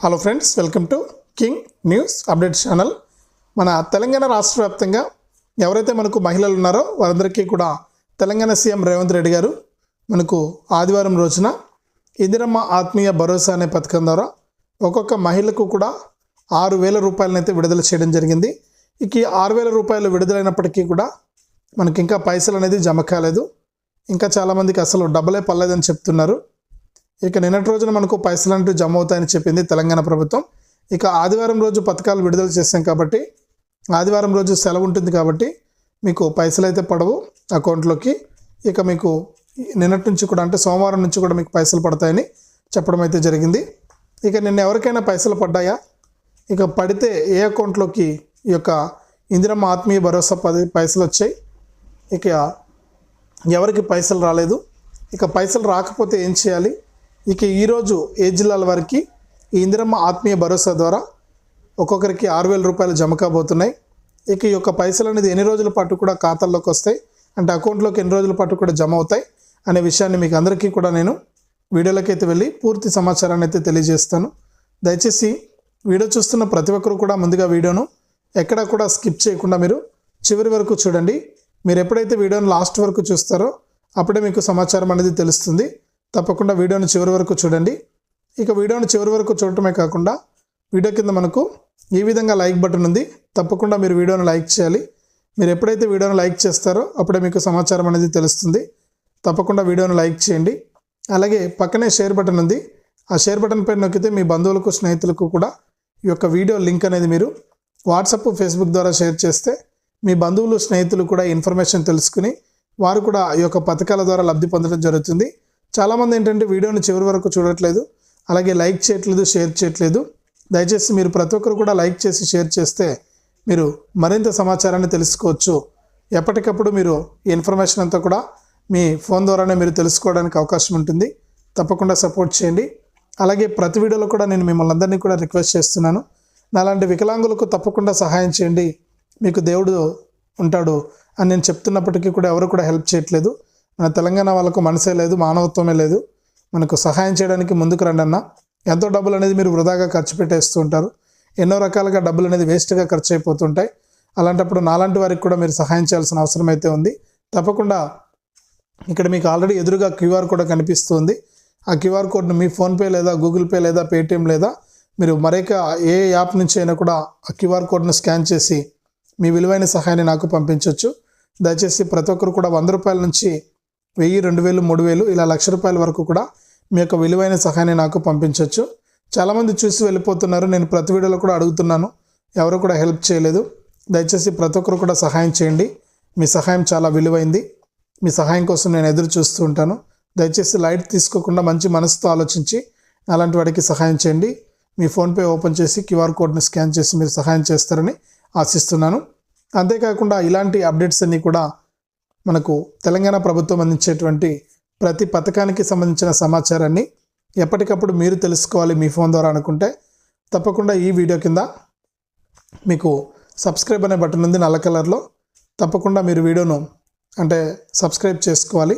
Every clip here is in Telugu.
Hello friends, welcome to king news update channel. మన తెలంగాణ రాష్ట్ర వ్యాప్తంగా ఎవరైతే మనకు మహిళలు ఉన్నారో వారందరికీ కూడా తెలంగాణ సీఎం రేవంత్ రెడ్డి గారు మనకు ఆదివారం రోజున ఇందిరమ్మ ఆత్మీయ భరోసా అనే పథకం ద్వారా ఒక్కొక్క మహిళకు కూడా 6,000 రూపాయలనైతే విడుదల చేయడం జరిగింది. ఇక 6,000 రూపాయలు విడుదలైనప్పటికీ కూడా మనకి ఇంకా పైసలు అనేది జమ కాలేదు. ఇంకా చాలామందికి అసలు డబ్బులే పడలేదని చెప్తున్నారు. ఇక నిన్నటి రోజున మనకు పైసలు అంటూ జమ అవుతాయని చెప్పింది తెలంగాణ ప్రభుత్వం. ఇక ఆదివారం రోజు పథకాలు విడుదల చేస్తాం కాబట్టి ఆదివారం రోజు సెలవు ఉంటుంది కాబట్టి మీకు పైసలు అయితే పడవు అకౌంట్లోకి. ఇక మీకు నిన్నటి నుంచి కూడా అంటే సోమవారం నుంచి కూడా మీకు పైసలు పడతాయని చెప్పడం అయితే జరిగింది. ఇక నిన్న ఎవరికైనా పైసలు పడ్డాయా, ఇక పడితే ఏ అకౌంట్లోకి ఈ యొక్క ఇందిరమ్మ ఆత్మీయ భరోసా పైసలు వచ్చాయి, ఇక ఎవరికి పైసలు రాలేదు, ఇక పైసలు రాకపోతే ఏం చేయాలి, ఇక ఈరోజు ఏ జిల్లాల వారికి ఈ ఇందిరమ్మ ఆత్మీయ భరోసా ద్వారా ఒక్కొక్కరికి 6,000 రూపాయలు జమ కాబోతున్నాయి. ఇక ఈ యొక్క పైసలు అనేది ఎన్ని రోజుల పాటు కూడా ఖాతాల్లోకి వస్తాయి, అంటే అకౌంట్లోకి ఎన్ని రోజుల పాటు కూడా జమ అవుతాయి అనే విషయాన్ని మీకు అందరికీ కూడా నేను వీడియోలోకి అయితే వెళ్ళి పూర్తి సమాచారాన్ని అయితే తెలియజేస్తాను. దయచేసి వీడియో చూస్తున్న ప్రతి ఒక్కరు కూడా ముందుగా వీడియోను ఎక్కడా కూడా స్కిప్ చేయకుండా మీరు చివరి వరకు చూడండి. మీరు ఎప్పుడైతే వీడియోను లాస్ట్ వరకు చూస్తారో అప్పుడే మీకు సమాచారం అనేది తెలుస్తుంది. తప్పకుండా వీడియోను చివరి వరకు చూడండి. ఇక వీడియోను చివరి వరకు చూడటమే కాకుండా వీడియో కింద మనకు ఈ విధంగా లైక్ బటన్ ఉంది. తప్పకుండా మీరు వీడియోను లైక్ చేయాలి. మీరు ఎప్పుడైతే వీడియోను లైక్ చేస్తారో అప్పుడే మీకు సమాచారం అనేది తెలుస్తుంది. తప్పకుండా వీడియోను లైక్ చేయండి. అలాగే పక్కనే షేర్ బటన్ ఉంది. ఆ షేర్ బటన్ పైన నొక్కితే మీ బంధువులకు స్నేహితులకు కూడా ఈ యొక్క వీడియో లింక్ అనేది మీరు వాట్సాప్ ఫేస్బుక్ ద్వారా షేర్ చేస్తే మీ బంధువులు స్నేహితులు కూడా ఇన్ఫర్మేషన్ తెలుసుకుని వారు కూడా ఈ యొక్క పథకాల ద్వారా లబ్ధి పొందడం జరుగుతుంది. చాలామంది ఏంటంటే వీడియోని చివరి వరకు చూడట్లేదు, అలాగే లైక్ చేయట్లేదు, షేర్ చేయట్లేదు. దయచేసి మీరు ప్రతి ఒక్కరు కూడా లైక్ చేసి షేర్ చేస్తే మీరు మరింత సమాచారాన్ని తెలుసుకోవచ్చు. ఎప్పటికప్పుడు మీరు ఈ ఇన్ఫర్మేషన్ అంతా కూడా మీ ఫోన్ ద్వారానే మీరు తెలుసుకోవడానికి అవకాశం ఉంటుంది. తప్పకుండా సపోర్ట్ చేయండి. అలాగే ప్రతి వీడియోలో కూడా నేను మిమ్మల్ని అందరినీ కూడా రిక్వెస్ట్ చేస్తున్నాను, నాలాంటి వికలాంగులకు తప్పకుండా సహాయం చేయండి, మీకు దేవుడు ఉంటాడు అని నేను చెప్తున్నప్పటికీ కూడా ఎవరు కూడా హెల్ప్ చేయట్లేదు. మన తెలంగాణ వాళ్ళకు మనసే లేదు, మానవత్వమే లేదు. మనకు సహాయం చేయడానికి ముందుకు రండి అన్న. ఎంతో డబ్బులు అనేది మీరు వృధాగా ఖర్చు పెట్టేస్తూ ఉంటారు. ఎన్నో రకాలుగా డబ్బులు అనేది వేస్ట్గా ఖర్చు అయిపోతుంటాయి. అలాంటప్పుడు నాలాంటి వారికి కూడా మీరు సహాయం చేయాల్సిన అవసరం అయితే ఉంది. తప్పకుండా ఇక్కడ మీకు ఆల్రెడీ ఎదురుగా క్యూఆర్ కోడ్ కనిపిస్తుంది. ఆ క్యూఆర్ కోడ్ను మీ ఫోన్పే లేదా గూగుల్ పే లేదా పేటిఎం లేదా మీరు మరొక ఏ యాప్ నుంచి అయినా కూడా ఆ క్యూఆర్ కోడ్ను స్కాన్ చేసి మీ విలువైన సహాయాన్ని నాకు పంపించవచ్చు. దయచేసి ప్రతి ఒక్కరు కూడా 100 రూపాయల నుంచి 1,000, 2,000, 3,000 ఇలా 1,00,000 రూపాయల వరకు కూడా మీ యొక్క విలువైన సహాయాన్ని నాకు పంపించవచ్చు. చాలామంది చూసి వెళ్ళిపోతున్నారు. నేను ప్రతి వీడియోలో కూడా అడుగుతున్నాను, ఎవరు కూడా హెల్ప్ చేయలేదు. దయచేసి ప్రతి ఒక్కరు కూడా సహాయం చేయండి. మీ సహాయం చాలా విలువైంది. మీ సహాయం కోసం నేను ఎదురు చూస్తూ ఉంటాను. దయచేసి లైట్ తీసుకోకుండా మంచి మనసుతో ఆలోచించి అలాంటి వాడికి సహాయం చేయండి. మీ ఫోన్పే ఓపెన్ చేసి క్యూఆర్ కోడ్ని స్కాన్ చేసి మీరు సహాయం చేస్తారని ఆశిస్తున్నాను. అంతేకాకుండా ఇలాంటి అప్డేట్స్ అన్నీ కూడా మనకు తెలంగాణ ప్రభుత్వం అందించేటువంటి ప్రతి పథకానికి సంబంధించిన సమాచారాన్ని ఎప్పటికప్పుడు మీరు తెలుసుకోవాలి మీ ఫోన్ ద్వారా అనుకుంటే తప్పకుండా ఈ వీడియో కింద మీకు సబ్స్క్రైబ్ అనే బటన్ ఉంది నల్ల కలర్లో. తప్పకుండా మీరు వీడియోను అంటే సబ్స్క్రైబ్ చేసుకోవాలి.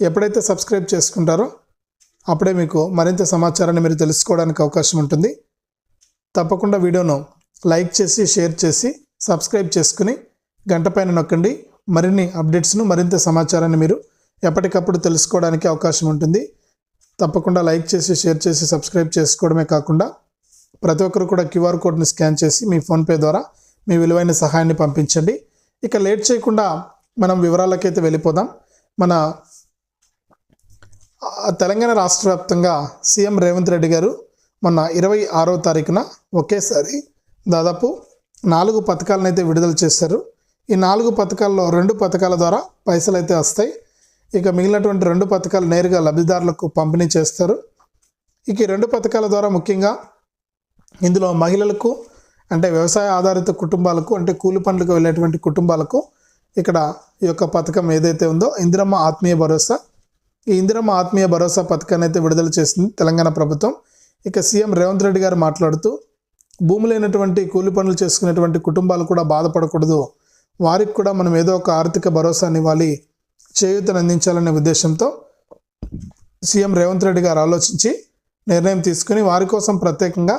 ఎప్పుడైతే సబ్స్క్రైబ్ చేసుకుంటారో అప్పుడే మీకు మరింత సమాచారాన్ని మీరు తెలుసుకోవడానికి అవకాశం ఉంటుంది. తప్పకుండా వీడియోను లైక్ చేసి షేర్ చేసి సబ్స్క్రైబ్ చేసుకుని గంట పైన నొక్కండి. మరిన్ని అప్డేట్స్ను మరింత సమాచారాన్ని మీరు ఎప్పటికప్పుడు తెలుసుకోవడానికి అవకాశం ఉంటుంది. తప్పకుండా లైక్ చేసి షేర్ చేసి సబ్స్క్రైబ్ చేసుకోవడమే కాకుండా ప్రతి ఒక్కరు కూడా క్యూఆర్ కోడ్ని స్కాన్ చేసి మీ ఫోన్పే ద్వారా మీ విలువైన సహాయాన్ని పంపించండి. ఇక లేట్ చేయకుండా మనం వివరాలకైతే వెళ్ళిపోదాం. మన తెలంగాణ రాష్ట్ర వ్యాప్తంగా సీఎం రేవంత్ రెడ్డి గారు మొన్న 26వ తారీఖున ఒకేసారి దాదాపు 4 పథకాలను అయితే విడుదల చేశారు. ఈ 4 పథకాల్లో 2 పథకాల ద్వారా పైసలు అయితే వస్తాయి. ఇక మిగిలినటువంటి 2 పథకాలు నేరుగా లబ్ధిదారులకు పంపిణీ చేస్తారు. ఇక ఈ 2 పథకాల ద్వారా ముఖ్యంగా ఇందులో మహిళలకు అంటే వ్యవసాయ ఆధారిత కుటుంబాలకు అంటే కూలి పనులకు వెళ్ళేటువంటి కుటుంబాలకు ఇక్కడ ఈ యొక్క పథకం ఏదైతే ఉందో ఇందిరమ్మ ఆత్మీయ భరోసా, ఈ ఇందిరమ్మ ఆత్మీయ భరోసా పథకాన్ని అయితే విడుదల చేసింది తెలంగాణ ప్రభుత్వం. ఇక సీఎం రేవంత్ రెడ్డి గారు మాట్లాడుతూ భూమి లేనటువంటి కూలి పనులు చేసుకునేటువంటి కుటుంబాలు కూడా బాధపడకూడదు, వారికి కూడా మనం ఏదో ఒక ఆర్థిక భరోసాని ఇవ్వాలి, చేయూతను అందించాలనే ఉద్దేశంతో సీఎం రేవంత్ రెడ్డి గారు ఆలోచించి నిర్ణయం తీసుకుని వారి కోసం ప్రత్యేకంగా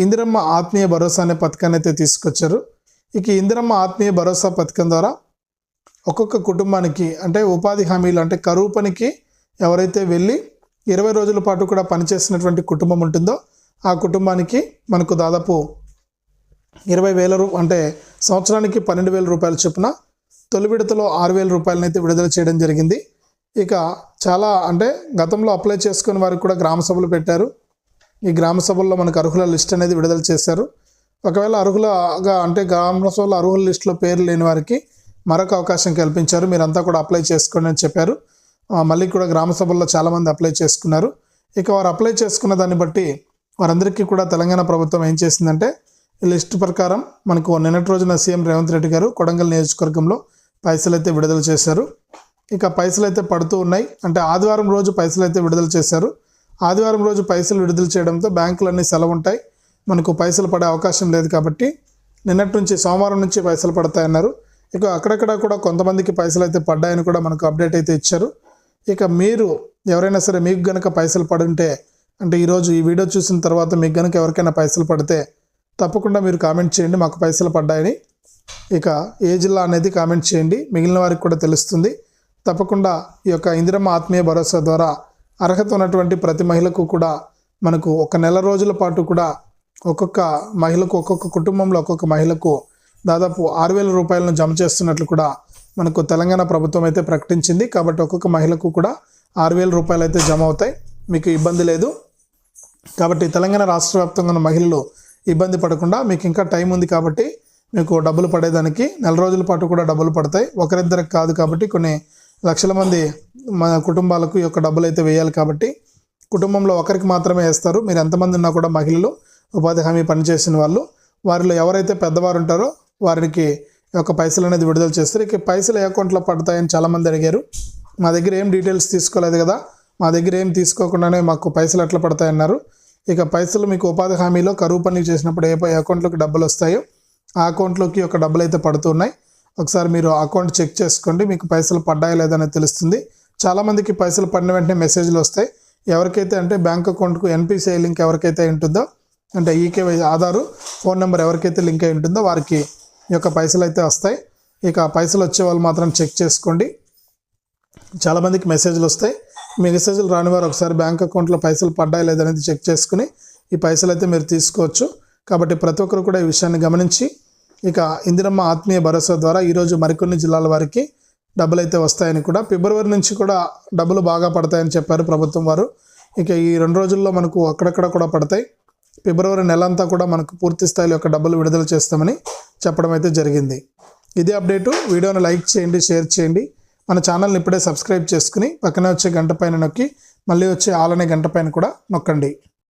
ఇందిరమ్మ ఆత్మీయ భరోసా అనే పథకాన్ని అయితే తీసుకొచ్చారు. ఇక ఇందిరమ్మ ఆత్మీయ భరోసా పథకం ద్వారా ఒక్కొక్క కుటుంబానికి అంటే ఉపాధి హామీలు అంటే కరువు పనికి ఎవరైతే వెళ్ళి 20 రోజుల పాటు కూడా పనిచేసినటువంటి కుటుంబం ఉంటుందో ఆ కుటుంబానికి మనకు దాదాపు 20,000 అంటే సంవత్సరానికి 12,000 రూపాయల చొప్పున తొలి విడతలో 6,000 రూపాయలను అయితే విడుదల చేయడం జరిగింది. ఇక చాలా అంటే గతంలో అప్లై చేసుకునే వారికి కూడా గ్రామ సభలు పెట్టారు. ఈ గ్రామ సభల్లో మనకు అర్హుల లిస్ట్ అనేది విడుదల చేశారు. ఒకవేళ అర్హులగా అంటే గ్రామ సభలో అర్హుల లిస్టులో పేరు లేని వారికి మరొక అవకాశం కల్పించారు. మీరంతా కూడా అప్లై చేసుకోండి అని చెప్పారు. మళ్ళీ కూడా గ్రామ సభల్లో చాలామంది అప్లై చేసుకున్నారు. ఇక వారు అప్లై చేసుకున్న దాన్ని బట్టి వారందరికీ కూడా తెలంగాణ ప్రభుత్వం ఏం చేసిందంటే ఈ లిస్ట్ ప్రకారం మనకు నిన్నటి రోజున సీఎం రేవంత్ రెడ్డి గారు కొడంగల్ నియోజకవర్గంలో పైసలు అయితే విడుదల చేశారు. ఇక పైసలు అయితే పడుతూ ఉన్నాయి. అంటే ఆదివారం రోజు పైసలు అయితే విడుదల చేశారు. ఆదివారం రోజు పైసలు విడుదల చేయడంతో బ్యాంకులన్నీ సెలవు ఉంటాయి, మనకు పైసలు పడే అవకాశం లేదు కాబట్టి నిన్నటి నుంచి సోమవారం నుంచి పైసలు పడతాయన్నారు. ఇక అక్కడక్కడ కూడా కొంతమందికి పైసలు అయితే పడ్డాయని కూడా మనకు అప్డేట్ అయితే ఇచ్చారు. ఇక మీరు ఎవరైనా సరే మీకు గనక పైసలు పడుంటే అంటే ఈరోజు ఈ వీడియో చూసిన తర్వాత మీకు గనక ఎవరికైనా పైసలు పడితే తప్పకుండా మీరు కామెంట్ చేయండి మాకు పైసలు పడ్డాయని. ఇక ఏ జిల్లా అనేది కామెంట్ చేయండి, మిగిలిన వారికి కూడా తెలుస్తుంది. తప్పకుండా ఈ యొక్క ఇందిరమ్మ ఆత్మీయ భరోసా ద్వారా అర్హత ఉన్నటువంటి ప్రతి మహిళకు కూడా మనకు 1 నెల రోజుల పాటు కూడా ఒక్కొక్క మహిళకు ఒక్కొక్క కుటుంబంలో ఒక్కొక్క మహిళకు దాదాపు 6,000 రూపాయలను జమ చేస్తున్నట్లు కూడా మనకు తెలంగాణ ప్రభుత్వం అయితే ప్రకటించింది. కాబట్టి ఒక్కొక్క మహిళకు కూడా 6,000 రూపాయలు అయితే జమ అవుతాయి, మీకు ఇబ్బంది లేదు. కాబట్టి తెలంగాణ రాష్ట్ర వ్యాప్తంగా ఉన్న మహిళలు ఇబ్బంది పడకుండా మీకు ఇంకా టైం ఉంది కాబట్టి మీకు డబ్బులు పడేదానికి నెల రోజుల పాటు కూడా డబ్బులు పడతాయి. ఒకరిద్దరికి కాదు కాబట్టి కొన్ని లక్షల మంది మన కుటుంబాలకు ఈ యొక్క డబ్బులు అయితే వేయాలి కాబట్టి కుటుంబంలో ఒకరికి మాత్రమే వేస్తారు. మీరు ఎంతమంది ఉన్నా కూడా మహిళలు ఉపాధి హామీ పనిచేసిన వాళ్ళు వారిలో ఎవరైతే పెద్దవారు ఉంటారో వారికి ఈ యొక్క పైసలు అనేది విడుదల చేస్తారు. ఇక పైసలు ఏ అకౌంట్లో పడతాయని చాలామంది అడిగారు. మా దగ్గర ఏం డీటెయిల్స్ తీసుకోలేదు కదా, మా దగ్గర ఏం తీసుకోకుండానే మాకు పైసలు ఎట్లా పడతాయన్నారు. ఇక పైసలు మీకు ఉపాధి హామీలో కరువు పని చేసినప్పుడు ఏ అకౌంట్లోకి డబ్బులు వస్తాయో ఆ అకౌంట్లోకి ఒక డబ్బులు అయితే పడుతున్నాయి. ఒకసారి మీరు అకౌంట్ చెక్ చేసుకోండి, మీకు పైసలు పడ్డాయో లేదని తెలుస్తుంది. చాలామందికి పైసలు పడిన వెంటనే మెసేజ్లు వస్తాయి. ఎవరికైతే అంటే బ్యాంక్ అకౌంట్కు ఎన్పిసిఐ లింక్ ఎవరికైతే ఉంటుందో అంటే ఈకేవై ఆధారు ఫోన్ నెంబర్ ఎవరికైతే లింక్ అయి ఉంటుందో వారికి ఈ యొక్క పైసలు అయితే వస్తాయి. ఇక పైసలు వచ్చే వాళ్ళు మాత్రం చెక్ చేసుకోండి. చాలామందికి మెసేజ్లు వస్తాయి, మీ మెసేజ్లు రాని వారు ఒకసారి బ్యాంక్ అకౌంట్లో పైసలు పడ్డాయో లేదనేది చెక్ చేసుకుని ఈ పైసలు అయితే మీరు తీసుకోవచ్చు. కాబట్టి ప్రతి ఒక్కరు కూడా ఈ విషయాన్ని గమనించి ఇక ఇందిరమ్మ ఆత్మీయ భరోసా ద్వారా ఈరోజు మరికొన్ని జిల్లాల వారికి డబ్బులు అయితే వస్తాయని కూడా ఫిబ్రవరి నుంచి కూడా డబ్బులు బాగా పడతాయని చెప్పారు ప్రభుత్వం వారు. ఇక ఈ 2 రోజుల్లో మనకు అక్కడక్కడ కూడా పడతాయి. ఫిబ్రవరి నెలంతా కూడా మనకు పూర్తి స్థాయిలో యొక్క డబ్బులు విడుదల చేస్తామని చెప్పడం అయితే జరిగింది. ఇదే అప్డేటు. వీడియోని లైక్ చేయండి, షేర్ చేయండి. మన ఛానల్ని ఇప్పుడే సబ్స్క్రైబ్ చేసుకుని పక్కనే వచ్చే గంట పైన నొక్కి మళ్ళీ వచ్చే ఆల్ అనే గంట పైన కూడా నొక్కండి.